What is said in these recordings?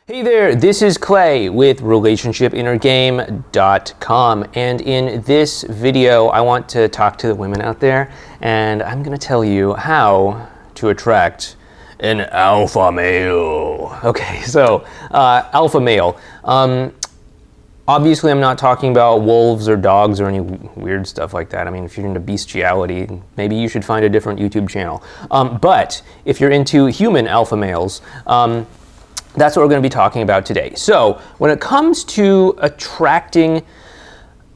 Hey there, this is Clay with RelationshipInnerGame.com, and in this video I want to talk to the women out there, and I'm going to tell you how to attract an alpha male. Okay, so alpha male. Obviously I'm not talking about wolves or dogs or any weird stuff like that. I mean, if you're into bestiality, maybe you should find a different YouTube channel. But if you're into human alpha males, that's what we're going to be talking about today. So when it comes to attracting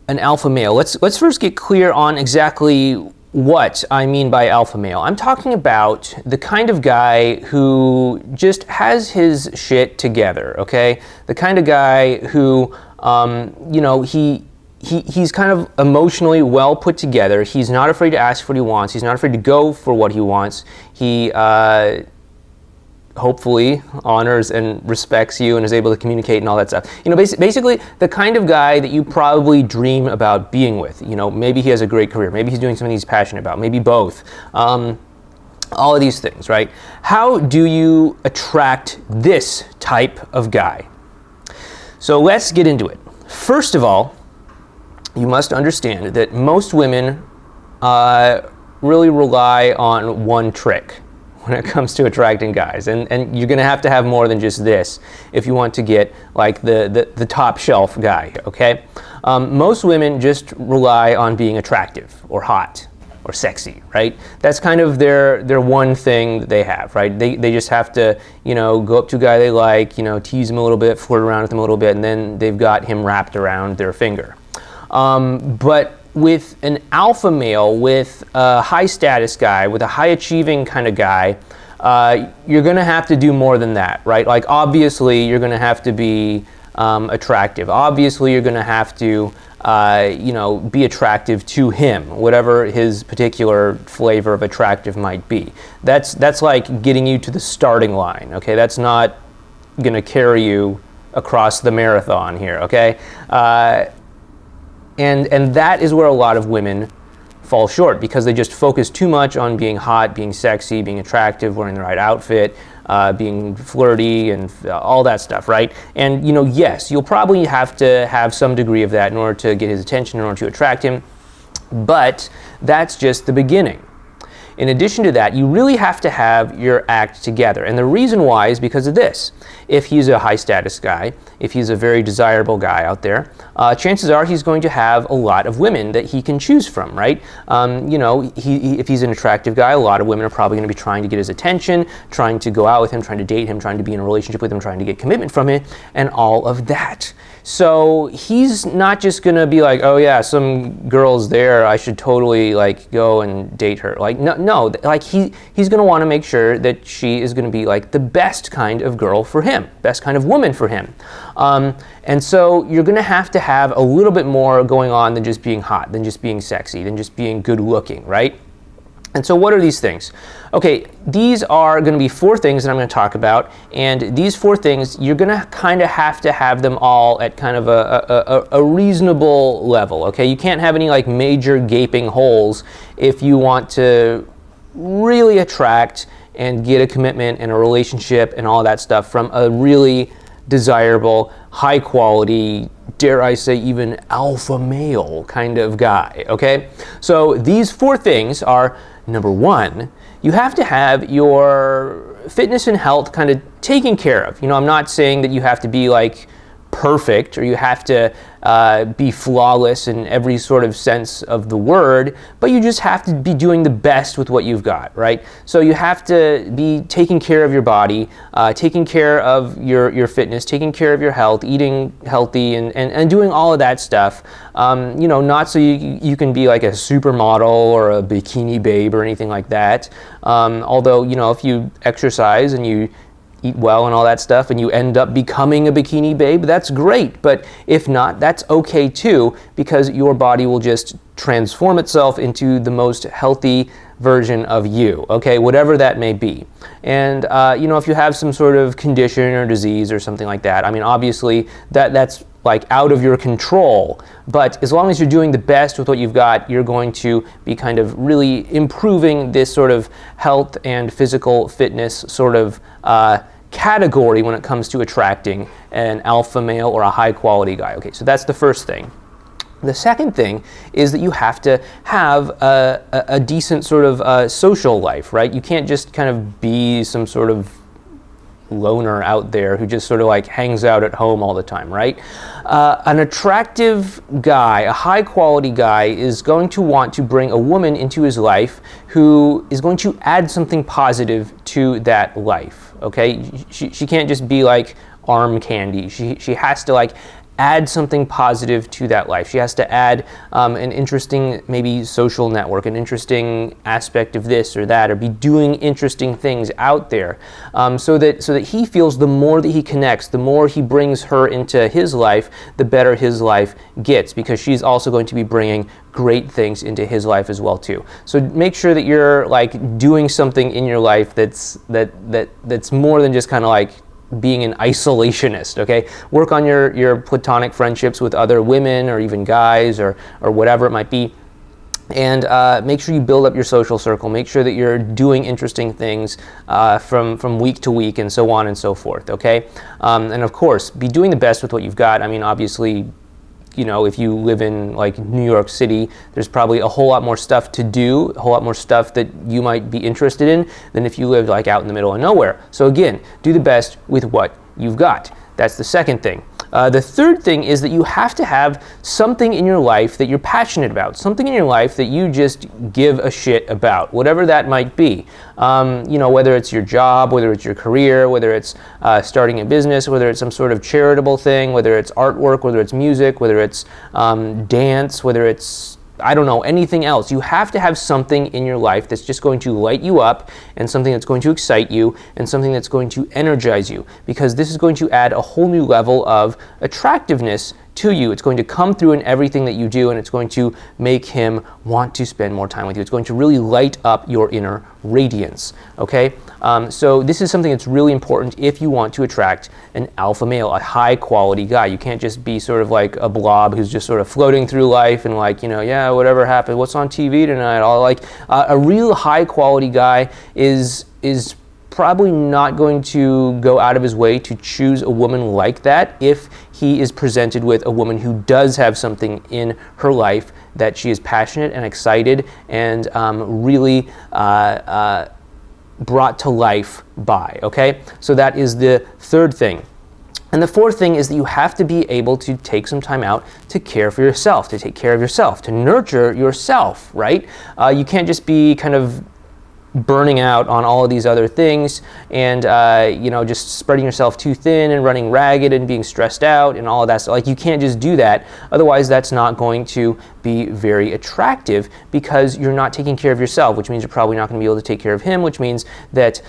an alpha male, let's first get clear on exactly what I mean by alpha male. I'm talking about the kind of guy who just has his shit together, okay? The kind of guy who, he's kind of emotionally well put together. He's not afraid to ask for what he wants. He's not afraid to go for what he wants. He hopefully honors and respects you and is able to communicate and all that stuff. You know, basically the kind of guy that you probably dream about being with. You know, maybe he has a great career, maybe he's doing something he's passionate about, maybe both. All of these things, right? How do you attract this type of guy? So let's get into it. First of all, you must understand that most women really rely on one trick when it comes to attracting guys, and you're going to have more than just this if you want to get like the top shelf guy, okay? Most women just rely on being attractive or hot or sexy, right? That's kind of their one thing that they have, right? They just have to, go up to a guy they like, tease him a little bit, flirt around with him a little bit, and then they've got him wrapped around their finger. But with an alpha male, with a high status guy, with a high achieving kind of guy, you're going to have to do more than that, right? Like obviously you're going to have to be attractive. Obviously you're going to have to be attractive to him, whatever his particular flavor of attractive might be. That's like getting you to the starting line, okay? That's not going to carry you across the marathon here, okay? And that is where a lot of women fall short because they just focus too much on being hot, being sexy, being attractive, wearing the right outfit, being flirty and all that stuff, right? And, yes, you'll probably have to have some degree of that in order to get his attention, in order to attract him, but that's just the beginning. In addition to that, you really have to have your act together. And the reason why is because of this. If he's a high status guy, if he's a very desirable guy out there, chances are he's going to have a lot of women that he can choose from, right? If he's an attractive guy, a lot of women are probably going to be trying to get his attention, trying to go out with him, trying to date him, trying to be in a relationship with him, trying to get commitment from him, and all of that. So he's not just going to be like, oh yeah, some girl's there, I should totally like go and date her. Like, no, like he's going to want to make sure that she is going to be like the best kind of girl for him, best kind of woman for him. And so you're going to have a little bit more going on than just being hot, than just being sexy, than just being good looking, right? And so what are these things? Okay, these are going to be 4 things that I'm going to talk about, and these 4 things, you're going to kind of have them all at kind of a reasonable level, okay? You can't have any like major gaping holes if you want to really attract and get a commitment and a relationship and all that stuff from a really desirable, high quality, dare I say even alpha male kind of guy, okay? So these 4 things are, number 1, you have to have your fitness and health kind of taken care of. I'm not saying that you have to be like perfect or you have to be flawless in every sort of sense of the word, but you just have to be doing the best with what you've got, right? So you have to be taking care of your body, taking care of your fitness, taking care of your health, eating healthy and doing all of that stuff. Not so you can be like a supermodel or a bikini babe or anything like that. Although, if you exercise and you eat well and all that stuff and you end up becoming a bikini babe, that's great. But if not, that's okay too, because your body will just transform itself into the most healthy version of you, okay, whatever that may be. And if you have some sort of condition or disease or something like that, I mean, obviously that's like out of your control, but as long as you're doing the best with what you've got, you're going to be kind of really improving this sort of health and physical fitness sort of category when it comes to attracting an alpha male or a high quality guy. Okay, so that's the first thing. The second thing is that you have to have a decent sort of social life, right? You can't just kind of be some sort of loner out there who just sort of like hangs out at home all the time, right? An attractive guy, a high quality guy, is going to want to bring a woman into his life who is going to add something positive to that life, okay? She can't just be like arm candy. She has to like add something positive to that life. She has to add an interesting, maybe social network, an interesting aspect of this or that, or be doing interesting things out there, so that he feels the more that he connects, the more he brings her into his life, the better his life gets, because she's also going to be bringing great things into his life as well too. So make sure that you're like doing something in your life that's more than just kind of like being an isolationist, okay? Work on your platonic friendships with other women or even guys or whatever it might be. And make sure you build up your social circle. Make sure that you're doing interesting things from week to week and so on and so forth, okay? And of course, be doing the best with what you've got. I mean, obviously, you know, if you live in like New York City, there's probably a whole lot more stuff to do, a whole lot more stuff that you might be interested in than if you lived like out in the middle of nowhere. So again, do the best with what you've got. That's the second thing. The third thing is that you have to have something in your life that you're passionate about, something in your life that you just give a shit about, whatever that might be. You know, whether it's your job, whether it's your career, whether it's starting a business, whether it's some sort of charitable thing, whether it's artwork, whether it's music, whether it's dance, whether it's, I don't know, anything else. You have to have something in your life that's just going to light you up, and something that's going to excite you, and something that's going to energize you, because this is going to add a whole new level of attractiveness to you. It's going to come through in everything that you do, and it's going to make him want to spend more time with you. It's going to really light up your inner radiance, okay? So this is something that's really important if you want to attract an alpha male, a high quality guy. You can't just be sort of like a blob who's just sort of floating through life and like, you know, yeah, whatever happened, what's on TV tonight? All like a real high quality guy is probably not going to go out of his way to choose a woman like that if he is presented with a woman who does have something in her life that she is passionate and excited and really brought to life by, okay? So that is the third thing. And the fourth thing is that you have to be able to take some time out to care for yourself, to take care of yourself, to nurture yourself, right? You can't just be kind of burning out on all of these other things and you know, just spreading yourself too thin and running ragged and being stressed out and all of that. So like, you can't just do that, otherwise that's not going to be very attractive, because you're not taking care of yourself, which means you're probably not going to be able to take care of him, which means that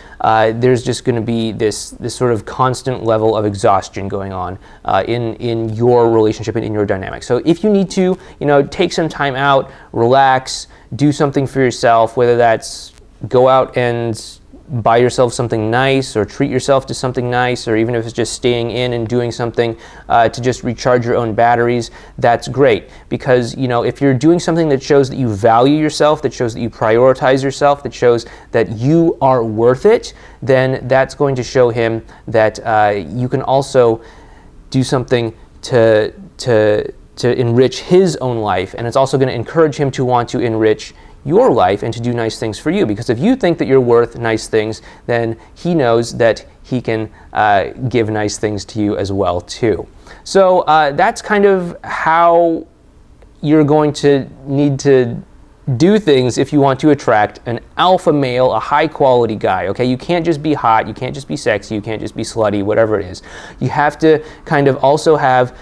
there's just going to be this sort of constant level of exhaustion going on in your relationship and in your dynamic. So if you need to, you know, take some time out, relax, do something for yourself, whether that's go out and buy yourself something nice or treat yourself to something nice, or even if it's just staying in and doing something to just recharge your own batteries, that's great. Because, you know, if you're doing something that shows that you value yourself, that shows that you prioritize yourself, that shows that you are worth it, then that's going to show him that you can also do something to enrich his own life, and it's also going to encourage him to want to enrich your life and to do nice things for you. Because if you think that you're worth nice things, then he knows that he can give nice things to you as well too. So that's kind of how you're going to need to do things if you want to attract an alpha male, a high quality guy, okay? You can't just be hot, you can't just be sexy, you can't just be slutty, whatever it is. You have to kind of also have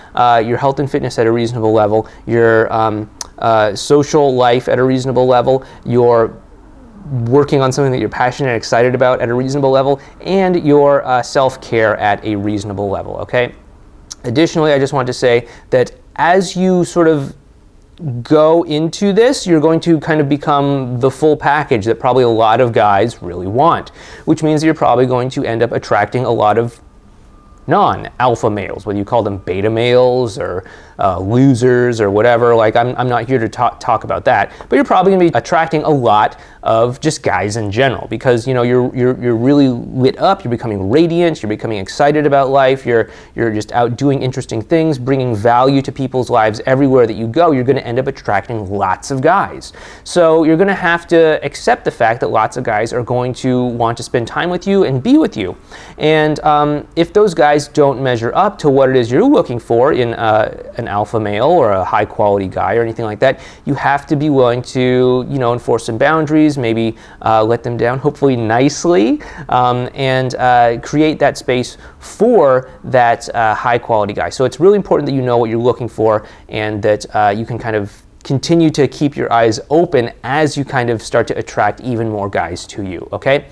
your health and fitness at a reasonable level, your social life at a reasonable level, your working on something that you're passionate and excited about at a reasonable level, and your self-care at a reasonable level, okay? Additionally, I just want to say that as you sort of go into this, you're going to kind of become the full package that probably a lot of guys really want, which means that you're probably going to end up attracting a lot of non-alpha males, whether you call them beta males or losers or whatever. Like, I'm not here to talk about that, but you're probably going to be attracting a lot of just guys in general, because you're really lit up, you're becoming radiant, you're becoming excited about life, you're just out doing interesting things, bringing value to people's lives everywhere that you go. You're going to end up attracting lots of guys. So you're going to have to accept the fact that lots of guys are going to want to spend time with you and be with you. And if those guys don't measure up to what it is you're looking for in an alpha male or a high quality guy or anything like that, you have to be willing to enforce some boundaries, maybe let them down, hopefully nicely, and create that space for that high quality guy. So it's really important that you know what you're looking for, and that you can kind of continue to keep your eyes open as you kind of start to attract even more guys to you, okay?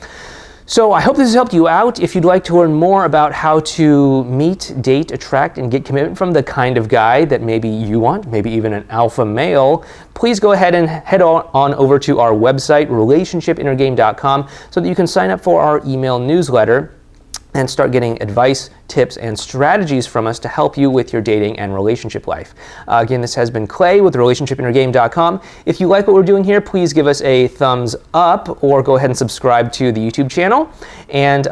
So I hope this has helped you out. If you'd like to learn more about how to meet, date, attract, and get commitment from the kind of guy that maybe you want, maybe even an alpha male, please go ahead and head on over to our website, relationshipinnergame.com, so that you can sign up for our email newsletter and start getting advice, tips, and strategies from us to help you with your dating and relationship life. Again, this has been Clay with relationshipinnergame.com. If you like what we're doing here, please give us a thumbs up, or go ahead and subscribe to the YouTube channel. And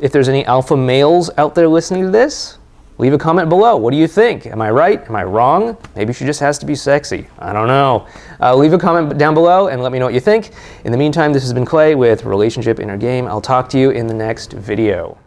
if there's any alpha males out there listening to this, leave a comment below. What do you think? Am I right? Am I wrong? Maybe she just has to be sexy. I don't know. Leave a comment down below and let me know what you think. In the meantime, this has been Clay with Relationship Inner Game. I'll talk to you in the next video.